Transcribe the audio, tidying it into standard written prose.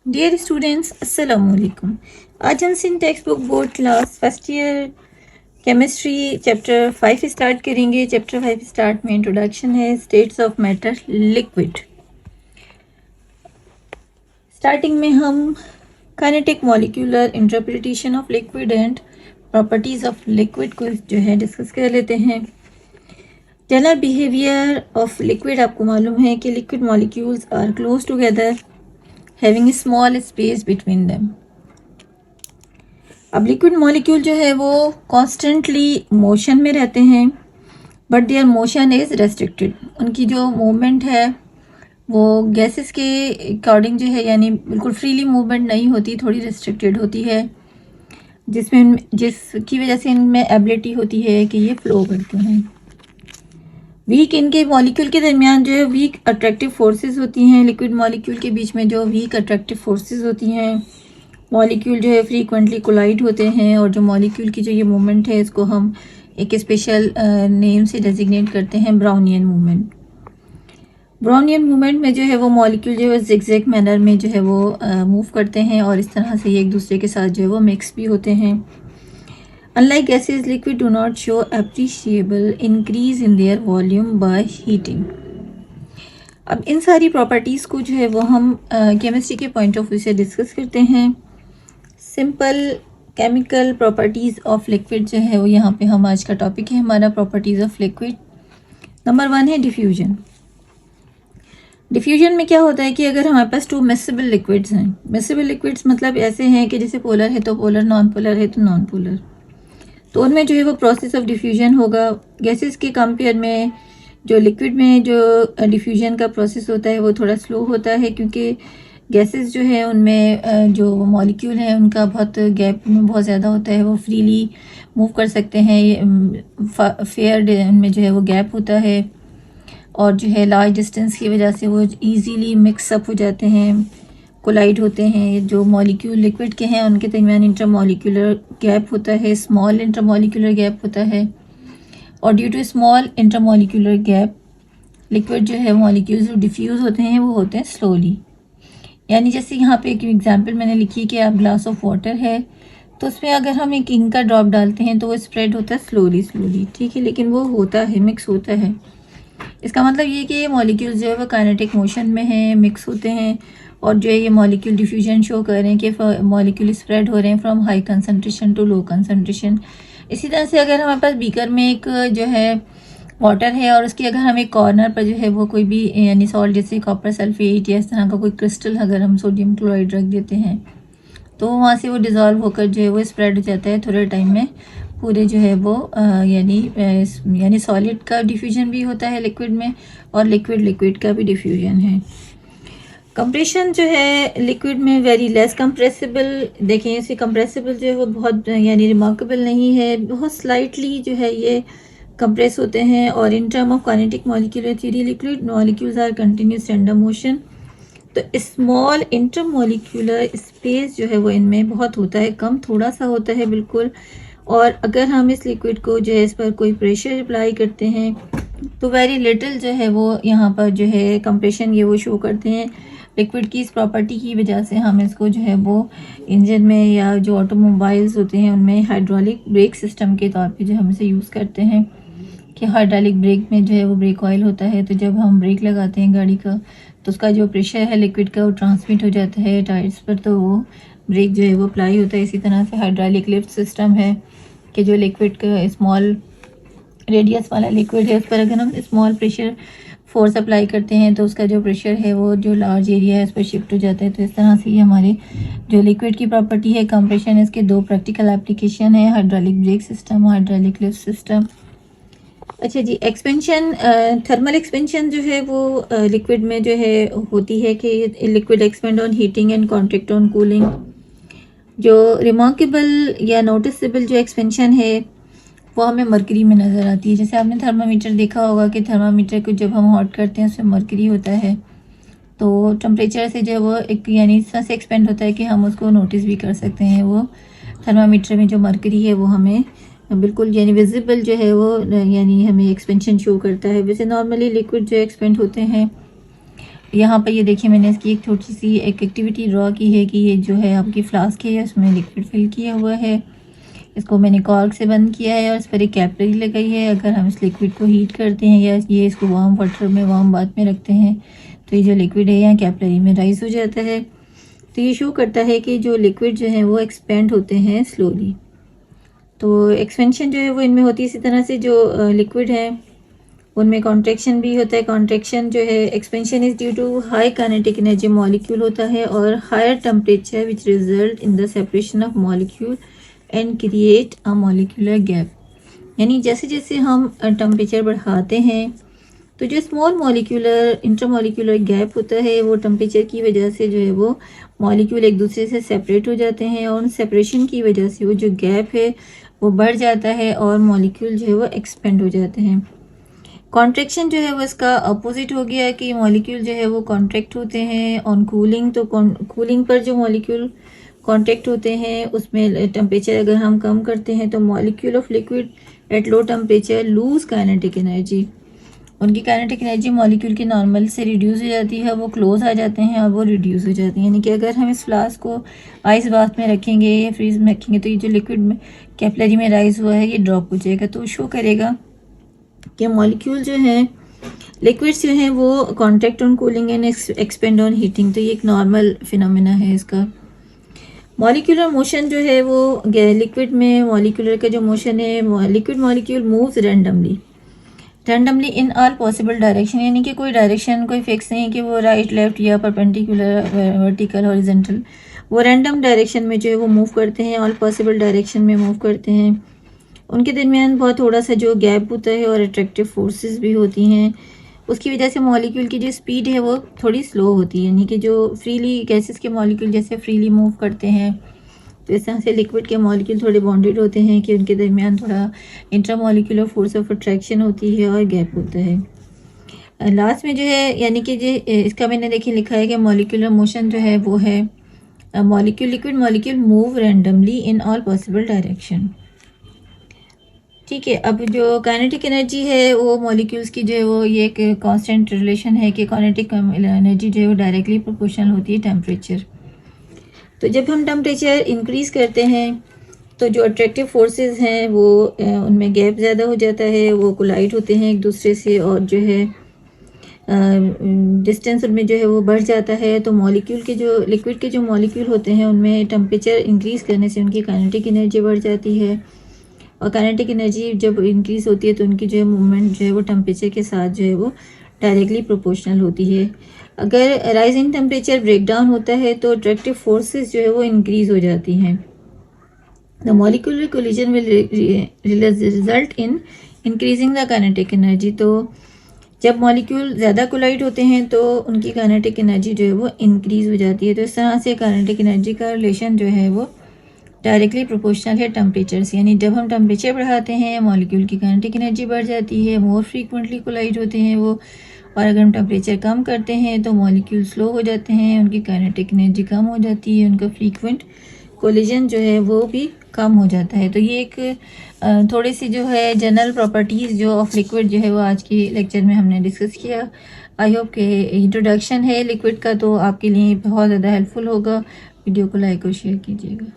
Dear students, अस्सलाम वालेकुम। आज हम Sindh text book board class first year chemistry chapter 5 start करेंगे। चैप्टर 5 स्टार्ट में इंट्रोडक्शन है, states of matter, liquid. Starting में हम kinetic, molecular, interpretation of liquid and properties of liquid को जो है डिस्कस कर लेते हैं। जनरल बिहेवियर ऑफ लिक्विड, आपको मालूम है कि liquid molecules are close together having a small space between them. अब लिक्विड मॉलिक्यूल जो है वो कॉन्स्टेंटली मोशन में रहते हैं, but their motion is restricted. उनकी जो मूवमेंट है वो गैसेस के अकॉर्डिंग जो है, यानी बिल्कुल फ्रीली मूवमेंट नहीं होती, थोड़ी रेस्ट्रिक्टेड होती है, जिसकी वजह से इनमें एबिलिटी होती है कि ये फ्लो करते हैं। वीक, इनके मॉलिक्यूल के दरमियान जो है वीक अट्रैक्टिव फोर्सेस होती हैं। लिक्विड मॉलिक्यूल के बीच में जो वीक अट्रैक्टिव फोर्सेस होती हैं, मॉलिक्यूल जो है फ्रीक्वेंटली कोलाइड होते हैं, और जो मॉलिक्यूल की जो ये मूवमेंट है इसको हम एक स्पेशल नेम से डेजिग्नेट करते हैं, ब्राउनियन मूवमेंट। ब्राउनियन मूवमेंट में जो है वो मॉलिक्यूल जो है जिगजैग मैनर में जो है वो मूव करते हैं, और इस तरह से ये एक दूसरे के साथ जो है वो मिक्स भी होते हैं। Unlike gases, liquid do not show appreciable increase in their volume by heating. अब इन सारी प्रॉपर्टीज़ को जो है वो हम केमिस्ट्री के पॉइंट ऑफ व्यू से डिस्कस करते हैं। Simple chemical properties of liquid जो है वो यहाँ पे हम आज का टॉपिक है हमारा, प्रॉपर्टीज़ ऑफ लिक्विड। नंबर 1 है डिफ्यूजन। डिफ्यूजन में क्या होता है कि अगर हमारे पास 2 मिक्सेबल लिक्विड्स हैं, मिक्सेबल लिक्विड्स मतलब ऐसे हैं कि जैसे पोलर है तो पोलर, नॉन पोलर है तो नॉन पोलर, तो उनमें जो है वो प्रोसेस ऑफ डिफ्यूजन होगा। गैसेस के कंपेयर में जो लिक्विड में जो डिफ्यूजन का प्रोसेस होता है वो थोड़ा स्लो होता है, क्योंकि गैसेस जो है उनमें जो मॉलिक्यूल हैं उनका बहुत गैप बहुत ज़्यादा होता है, वो फ्रीली मूव कर सकते हैं, फेयर उनमें जो है वो गैप होता है, और जो है लार्ज डिस्टेंस की वजह से वो ईजीली मिक्सअप हो जाते हैं, कोलाइड होते हैं। जो मॉलिक्यूल लिक्विड के हैं उनके दरमियान इंटरमॉलिक्यूलर गैप होता है, स्मॉल इंटरमॉलिक्यूलर गैप होता है, और due to small intermolecular gap liquid जो है मॉलिक्यूल्स जो डिफ्यूज़ होते हैं वो होते हैं स्लोली। यानी जैसे यहाँ पे एक एग्जांपल मैंने लिखी कि आप ग्लास ऑफ वाटर है तो उसमें अगर हम एक इंक का ड्रॉप डालते हैं तो वो स्प्रेड होता है स्लोली, ठीक है, लेकिन वो होता है, मिक्स होता है। इसका मतलब ये कि ये मॉलिक्यूल्स जो है वो काइनेटिक मोशन में हैं, मिक्स होते हैं, और जो है ये मॉलिक्यूल डिफ्यूजन शो कर रहे हैं कि मॉलिक्यूल स्प्रेड हो रहे हैं from high concentration to low concentration. इसी तरह से अगर हमारे पास बीकर में एक जो है वाटर है और उसकी अगर हम एक कॉर्नर पर जो है वो कोई भी यानी सॉल्ट जैसे कॉपर सल्फेट या इस तरह का कोई क्रिस्टल अगर हम सोडियम क्लोराइड रख देते हैं तो वहाँ से वो डिज़ोल्व होकर जो है वो स्प्रेड हो जाता है थोड़े टाइम में, पूरे जो है वो यानी सॉलिड का डिफ्यूजन भी होता है लिक्विड में, और लिक्विड का भी डिफ्यूजन है। कंप्रेशन जो है लिक्विड में वेरी लेस कंप्रेसिबल, देखें इसे कंप्रेसिबल जो है वो बहुत यानी रिमार्केबल नहीं है, बहुत स्लाइटली जो है ये कंप्रेस होते हैं। और in term of kinetic molecular theory liquid molecules are continuous tender motion, तो स्मॉल इंटरमॉलिक्यूलर स्पेस जो है वो इनमें बहुत होता है, कम थोड़ा सा होता है बिल्कुल। और अगर हम इस लिक्विड को जो है इस पर कोई प्रेशर अप्लाई करते हैं तो वेरी लिटिल जो है वो यहाँ पर जो है कंप्रेशन ये वो शो करते हैं। लिक्विड की इस प्रॉपर्टी की वजह से हम इसको जो है वो इंजन में या जो ऑटोमोबाइल्स होते हैं उनमें हाइड्रोलिक ब्रेक सिस्टम के तौर पे जो हम इसे यूज़ करते हैं कि हाइड्रोलिक ब्रेक में जो है वो ब्रेक ऑयल होता है, तो जब हम ब्रेक लगाते हैं गाड़ी का तो उसका जो प्रेशर है लिक्विड का वो ट्रांसमिट हो जाता है टायर्स पर, तो वो ब्रेक जो है वो अप्लाई होता है। इसी तरह से हाइड्रोलिक लिफ्ट सिस्टम है कि जो लिक्विड का स्मॉल रेडियस वाला लिक्विड है उस पर अगर हम स्मॉल प्रेशर फोर्स अप्लाई करते हैं तो उसका जो प्रेशर है वो जो लार्ज एरिया है उस पर शिफ्ट हो जाता है। तो इस तरह से ये हमारे जो लिक्विड की प्रॉपर्टी है कंप्रेशन, इसके 2 प्रैक्टिकल एप्लीकेशन है, hydraulic brake system, hydraulic lift system. अच्छा जी, एक्सपेंशन, थर्मल एक्सपेंशन जो है वो लिक्विड में जो है होती है कि liquid expand on heating and contract on cooling. जो रिमार्केबल या नोटिसेबल जो एक्सपेंशन है वो हमें मरकरी में नज़र आती है। जैसे आपने थर्मामीटर देखा होगा कि थर्मामीटर को जब हम हॉट करते हैं उसमें मरकरी होता है, तो टेम्परेचर से जो है वो एक यानी इस तरह से एक्सपेंड होता है कि हम उसको नोटिस भी कर सकते हैं। वो थर्मामीटर में जो मरकरी है वो हमें बिल्कुल यानी विजिबल जो है वो यानी हमें एक्सपेंशन शो करता है। वैसे नॉर्मली लिक्विड जो एक्सपेंड होते हैं यहाँ पर ये देखिए मैंने इसकी एक छोटी सी एक एक्टिविटी ड्रॉ की है कि ये जो है आपकी फ्लास्क है उसमें लिक्विड फिल किया हुआ है। इसको मैंने कॉर्क से बंद किया है और इस पर एक कैपिलरी लगाई है। अगर हम इस लिक्विड को हीट करते हैं या ये इसको वार्म वाटर में वार्म बाथ में रखते हैं तो ये जो लिक्विड है यहाँ कैपिलरी में राइज हो जाता है। तो ये शो करता है कि जो लिक्विड जो है वो एक्सपेंड होते हैं स्लोली। तो एक्सपेंशन जो है वो इनमें होती है। इसी तरह से जो लिक्विड है उनमें कॉन्ट्रैक्शन भी होता है। कॉन्ट्रैक्शन जो है expansion is due to high kinetic energy molecule होता है और higher temperature which result in the separation of molecule and create a molecular gap. यानी जैसे जैसे हम टेम्परेचर बढ़ाते हैं तो जो स्मॉल मॉलिक्यूलर इंटरमॉलिक्यूलर गैप होता है वो टेम्परेचर की वजह से जो है वो मॉलिक्यूल एक दूसरे से सेपरेट हो जाते हैं और उन सेपरेशन की वजह से वो जो गैप है वो बढ़ जाता है और मॉलिक्यूल जो है वो एक्सपेंड हो जाते हैं। कॉन्ट्रैक्शन जो है वो इसका अपोजिट हो गया कि मॉलिक्यूल जो है वो कॉन्ट्रैक्ट होते हैं ऑन कूलिंग। तो कूलिंग पर जो मॉलिक्यूल कॉन्ट्रैक्ट होते हैं उसमें टेम्परेचर अगर हम कम करते हैं तो molecule of liquid at low temperature lose kinetic energy. उनकी काइनेटिक एनर्जी मॉलिक्यूल की नॉर्मल से रिड्यूस हो जाती है, वो क्लोज आ जाते हैं और वो रिड्यूस हो जाती हैं। यानी कि अगर हम इस फ्लास्क को आइस बाथ में रखेंगे या फ्रीज में रखेंगे तो ये जो लिक्विड में कैपिलरी में राइज हुआ है ये ड्रॉप हो जाएगा। तो शो करेगा कि मॉलिक्यूल जो है लिक्विड्स जो हैं वो contract on cooling and expand on heating. तो ये एक नॉर्मल फिनोमेना है इसका। मॉलिक्यूलर मोशन जो है वो लिक्विड में मॉलिक्यूलर का जो मोशन है liquid molecule moves randomly in all possible direction. यानी कि कोई डायरेक्शन कोई फिक्स नहीं है कि वो राइट लेफ्ट या परपेंडिकुलर वर्टिकल हॉरिजॉन्टल, वो रैंडम डायरेक्शन में जो है वो मूव करते हैं, ऑल पॉसिबल डायरेक्शन में मूव करते हैं। उनके दरमियान बहुत थोड़ा सा जो गैप होता है और अट्रैक्टिव फोर्सेस भी होती हैं। उसकी वजह से मॉलिक्यूल की जो स्पीड है वो थोड़ी स्लो होती है। यानी कि जो फ्रीली गैसेस के मॉलिक्यूल जैसे फ्रीली मूव करते हैं तो इस तरह से लिक्विड के मॉलिक्यूल थोड़े बॉन्डेड होते हैं कि उनके दरमियान थोड़ा इंट्रामॉलिक्यूलर फोर्स ऑफ अट्रैक्शन होती है और गैप होता है। लास्ट में जो है यानी कि जो इसका मैंने देखिए लिखा है कि मॉलिक्यूलर मोशन जो है वो है liquid molecule move randomly in all possible direction. ठीक है, अब जो काइनेटिक एनर्जी है वो मॉलिक्यूल्स की जो है वो ये एक कांस्टेंट रिलेशन है कि काइनेटिक एनर्जी जो है वो डायरेक्टली प्रोपोर्शनल होती है टेम्परेचर। तो जब हम टेम्परेचर इंक्रीज़ करते हैं तो जो अट्रैक्टिव फोर्सेस हैं वो उनमें गैप ज़्यादा हो जाता है, वो कोलाइड होते हैं एक दूसरे से और जो है डिस्टेंस उनमें जो है वो बढ़ जाता है। तो मॉलिक्यूल के जो लिक्विड के जो मॉलिक्यूल होते हैं उनमें टेम्परेचर इंक्रीज़ करने से उनकी काइनेटिक एनर्जी बढ़ जाती है और काइनेटिक एनर्जी जब इंक्रीज़ होती है तो उनकी जो है मूवमेंट जो है वो टेम्परेचर के साथ जो है वो डायरेक्टली प्रोपोर्शनल होती है। अगर राइजिंग टेम्परेचर ब्रेकडाउन होता है तो अट्रैक्टिव फोर्सेस जो है वो इंक्रीज़ हो जाती हैं। The molecular collision will result in increasing the kinetic energy. तो जब मॉलिक्यूल ज़्यादा कोलाइड होते हैं तो उनकी काइनेटिक एनर्जी जो है वो इंक्रीज़ हो जाती है। तो इस तरह से काइनेटिक एनर्जी का रिलेशन जो है वो डायरेक्टली प्रोपोर्शनल है टेम्परेचर से। यानी जब हम टेम्परेचर बढ़ाते हैं मॉलिक्यूल की काइनेटिक एनर्जी बढ़ जाती है, मोर फ्रीक्वेंटली कोलाइड होते हैं वो। और अगर हम टेम्परेचर कम करते हैं तो मॉलिक्यूल स्लो हो जाते हैं, उनकी काइनेटिक एनर्जी कम हो जाती है, उनका फ्रीक्वेंट कोलिजन जो है वो भी कम हो जाता है। तो ये एक थोड़ी सी जो है जनरल प्रॉपर्टीज़ जो ऑफ लिक्विड जो है वो आज की लेक्चर में हमने डिस्कस किया। आई होप के इंट्रोडक्शन है लिक्विड का तो आपके लिए बहुत ज़्यादा हेल्पफुल होगा। वीडियो को लाइक और शेयर कीजिएगा।